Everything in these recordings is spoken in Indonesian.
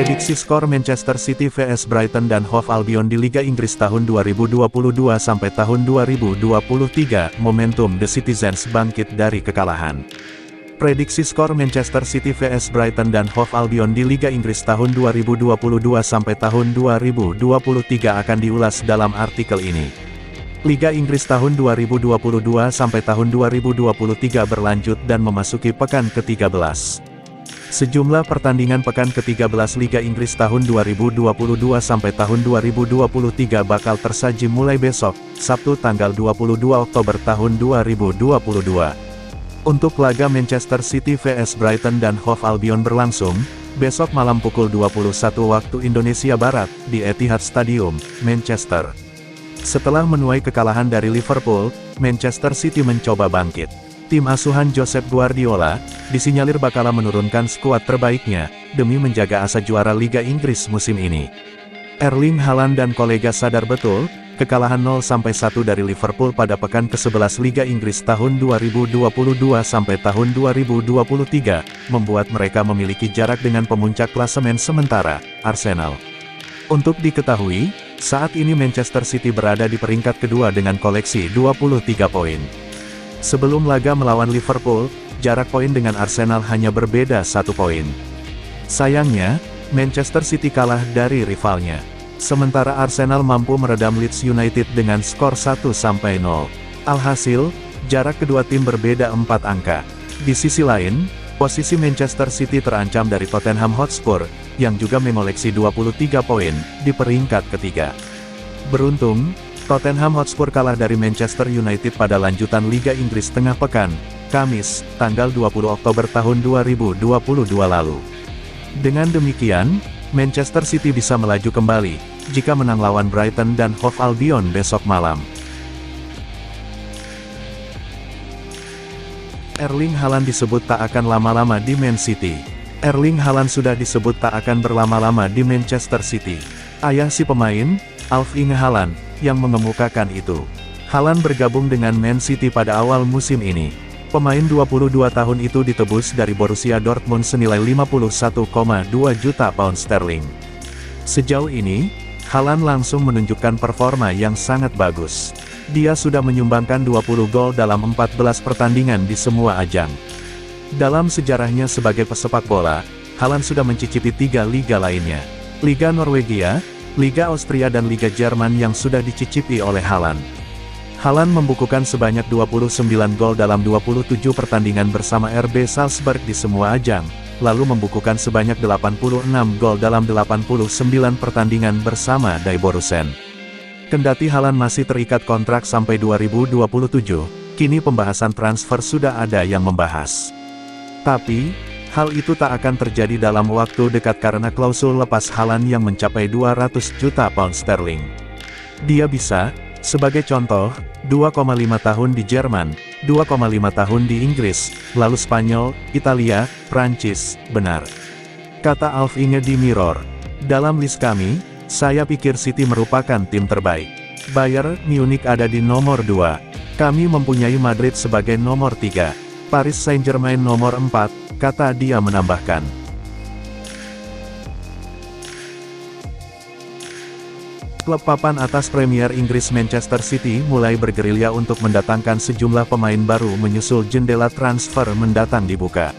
Prediksi skor Manchester City vs Brighton dan Hove Albion di Liga Inggris tahun 2022 sampai tahun 2023, momentum The Citizens bangkit dari kekalahan. Prediksi skor Manchester City vs Brighton dan Hove Albion di Liga Inggris tahun 2022 sampai tahun 2023 akan diulas dalam artikel ini. Liga Inggris tahun 2022 sampai tahun 2023 berlanjut dan memasuki pekan ke-13. Sejumlah pertandingan pekan ke-13 Liga Inggris tahun 2022 sampai tahun 2023 bakal tersaji mulai besok, Sabtu tanggal 22 Oktober tahun 2022. Untuk laga Manchester City vs Brighton dan Hove Albion berlangsung, besok malam pukul 21 waktu Indonesia Barat, di Etihad Stadium, Manchester. Setelah menuai kekalahan dari Liverpool, Manchester City mencoba bangkit. Tim asuhan Josep Guardiola, disinyalir bakal menurunkan skuad terbaiknya, demi menjaga asa juara Liga Inggris musim ini. Erling Haaland dan kolega sadar betul, kekalahan 0-1 dari Liverpool pada pekan ke-11 Liga Inggris tahun 2022 sampai tahun 2023, membuat mereka memiliki jarak dengan pemuncak klasemen sementara, Arsenal. Untuk diketahui, saat ini Manchester City berada di peringkat kedua dengan koleksi 23 poin. Sebelum laga melawan Liverpool, jarak poin dengan Arsenal hanya berbeda 1 poin. Sayangnya, Manchester City kalah dari rivalnya. Sementara Arsenal mampu meredam Leeds United dengan skor 1-0. Alhasil, jarak kedua tim berbeda 4 angka. Di sisi lain, posisi Manchester City terancam dari Tottenham Hotspur, yang juga mengoleksi 23 poin, di peringkat ketiga. Beruntung, Tottenham Hotspur kalah dari Manchester United pada lanjutan Liga Inggris tengah pekan, Kamis, tanggal 20 Oktober tahun 2022 lalu. Dengan demikian, Manchester City bisa melaju kembali, jika menang lawan Brighton dan Hove Albion besok malam. Erling Haaland disebut tak akan lama-lama di Man City. Erling Haaland sudah disebut tak akan berlama-lama di Manchester City. Ayah si pemain, Alf-Inge Haaland, yang mengemukakan itu. Haaland bergabung dengan Man City pada awal musim ini. Pemain 22 tahun itu ditebus dari Borussia Dortmund senilai 51,2 juta pound sterling. Sejauh ini, Haaland langsung menunjukkan performa yang sangat bagus. Dia sudah menyumbangkan 20 gol dalam 14 pertandingan di semua ajang. Dalam sejarahnya sebagai pesepak bola, Haaland sudah mencicipi 3 liga lainnya. Liga Norwegia, Liga Austria dan Liga Jerman yang sudah dicicipi oleh Haaland. Haaland membukukan sebanyak 29 gol dalam 27 pertandingan bersama RB Salzburg di semua ajang, lalu membukukan sebanyak 86 gol dalam 89 pertandingan bersama Die Borussen. Kendati Haaland masih terikat kontrak sampai 2027, kini pembahasan transfer sudah ada yang membahas. Tapi, hal itu tak akan terjadi dalam waktu dekat karena klausul lepas Haaland yang mencapai 200 juta pound sterling. Dia bisa, sebagai contoh, 2,5 tahun di Jerman, 2,5 tahun di Inggris, lalu Spanyol, Italia, Prancis, benar. Kata Alf-Inge di Mirror. Dalam list kami, saya pikir City merupakan tim terbaik. Bayern Munich ada di nomor 2. Kami mempunyai Madrid sebagai nomor 3. Paris Saint-Germain nomor 4, kata dia menambahkan. Klub papan atas Premier Inggris Manchester City mulai bergerilya untuk mendatangkan sejumlah pemain baru menyusul jendela transfer mendatang dibuka.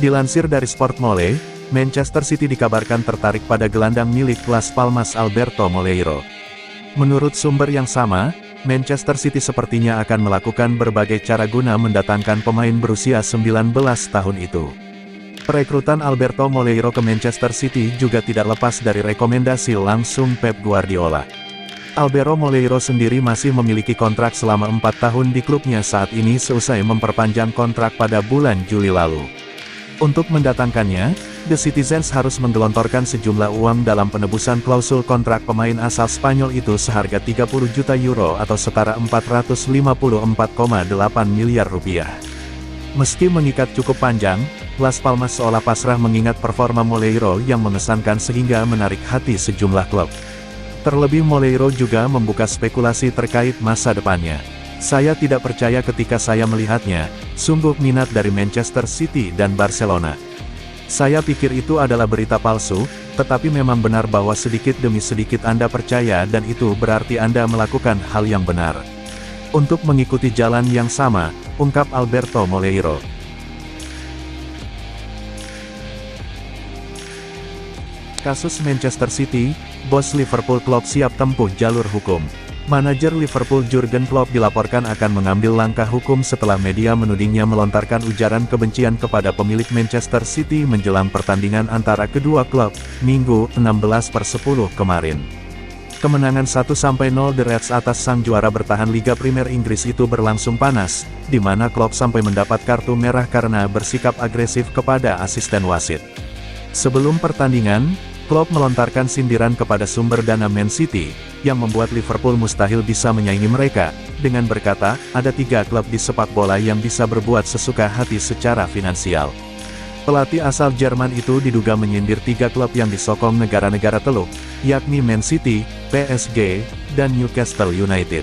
Dilansir dari Sportmole, Manchester City dikabarkan tertarik pada gelandang milik Las Palmas Alberto Moleiro. Menurut sumber yang sama, Manchester City sepertinya akan melakukan berbagai cara guna mendatangkan pemain berusia 19 tahun itu. Perekrutan Alberto Moleiro ke Manchester City juga tidak lepas dari rekomendasi langsung Pep Guardiola. Alberto Moleiro sendiri masih memiliki kontrak selama 4 tahun di klubnya saat ini seusai memperpanjang kontrak pada bulan Juli lalu. Untuk mendatangkannya, The Citizens harus menggelontorkan sejumlah uang dalam penebusan klausul kontrak pemain asal Spanyol itu seharga 30 juta euro atau setara 454,8 miliar rupiah. Meski mengikat cukup panjang, Las Palmas seolah pasrah mengingat performa Moleiro yang mengesankan sehingga menarik hati sejumlah klub. Terlebih Moleiro juga membuka spekulasi terkait masa depannya. Saya tidak percaya ketika saya melihatnya, sungguh minat dari Manchester City dan Barcelona. Saya pikir itu adalah berita palsu, tetapi memang benar bahwa sedikit demi sedikit Anda percaya dan itu berarti Anda melakukan hal yang benar. Untuk mengikuti jalan yang sama, ungkap Alberto Moleiro. Kasus Manchester City, bos Liverpool Klopp siap tempuh jalur hukum. Manajer Liverpool Jurgen Klopp dilaporkan akan mengambil langkah hukum setelah media menudingnya melontarkan ujaran kebencian kepada pemilik Manchester City menjelang pertandingan antara kedua klub, Minggu, 16/10 kemarin. Kemenangan 1-0 The Reds atas sang juara bertahan Liga Premier Inggris itu berlangsung panas, di mana Klopp sampai mendapat kartu merah karena bersikap agresif kepada asisten wasit. Sebelum pertandingan, Klopp melontarkan sindiran kepada sumber dana Man City, yang membuat Liverpool mustahil bisa menyaingi mereka, dengan berkata, ada 3 klub di sepak bola yang bisa berbuat sesuka hati secara finansial. Pelatih asal Jerman itu diduga menyindir 3 klub yang disokong negara-negara Teluk, yakni Man City, PSG, dan Newcastle United.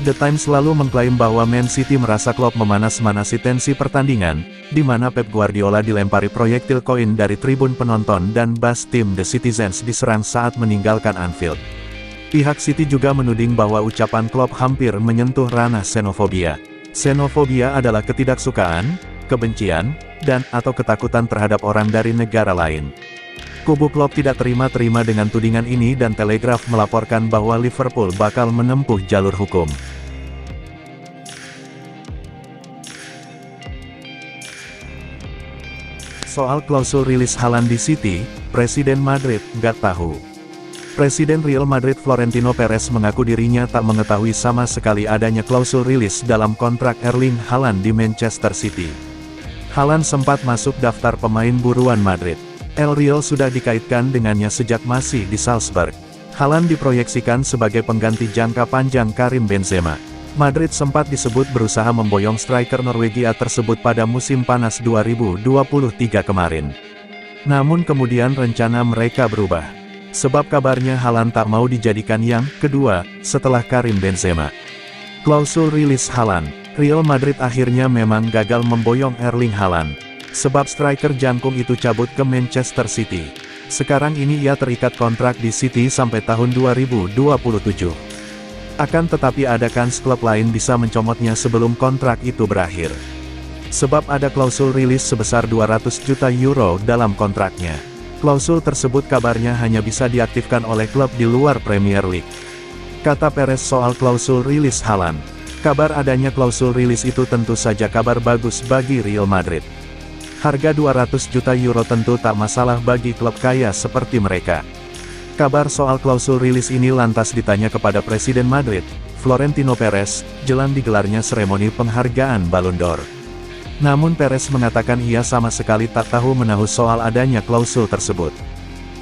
The Times selalu mengklaim bahwa Man City merasa Klopp memanas-manasi tensi pertandingan, di mana Pep Guardiola dilempari proyektil koin dari tribun penonton dan bus tim The Citizens diserang saat meninggalkan Anfield. Pihak City juga menuding bahwa ucapan Klopp hampir menyentuh ranah xenofobia. Xenofobia adalah ketidaksukaan, kebencian, dan/atau ketakutan terhadap orang dari negara lain. Kubu Klopp tidak terima dengan tudingan ini dan Telegraph melaporkan bahwa Liverpool bakal menempuh jalur hukum. Soal klausul rilis Haaland di City, Presiden Madrid nggak tahu. Presiden Real Madrid Florentino Perez mengaku dirinya tak mengetahui sama sekali adanya klausul rilis dalam kontrak Erling Haaland di Manchester City. Haaland sempat masuk daftar pemain buruan Madrid. El Real sudah dikaitkan dengannya sejak masih di Salzburg. Haaland diproyeksikan sebagai pengganti jangka panjang Karim Benzema. Madrid sempat disebut berusaha memboyong striker Norwegia tersebut pada musim panas 2023 kemarin. Namun kemudian rencana mereka berubah. Sebab kabarnya Haaland tak mau dijadikan yang kedua, setelah Karim Benzema. Klausul rilis Haaland, Real Madrid akhirnya memang gagal memboyong Erling Haaland. Sebab striker jangkung itu cabut ke Manchester City. Sekarang ini ia terikat kontrak di City sampai tahun 2027. Akan tetapi ada kans klub lain bisa mencomotnya sebelum kontrak itu berakhir. Sebab ada klausul rilis sebesar 200 juta euro dalam kontraknya. Klausul tersebut kabarnya hanya bisa diaktifkan oleh klub di luar Premier League. Kata Perez soal klausul rilis Haaland. Kabar adanya klausul rilis itu tentu saja kabar bagus bagi Real Madrid. Harga 200 juta euro tentu tak masalah bagi klub kaya seperti mereka. Kabar soal klausul rilis ini lantas ditanya kepada Presiden Madrid, Florentino Perez, jelang digelarnya seremoni penghargaan Ballon d'Or. Namun Perez mengatakan ia sama sekali tak tahu menahu soal adanya klausul tersebut.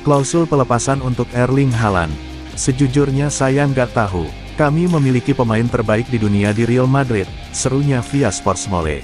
Klausul pelepasan untuk Erling Haaland. Sejujurnya saya nggak tahu. Kami memiliki pemain terbaik di dunia di Real Madrid, serunya via Sports Mole.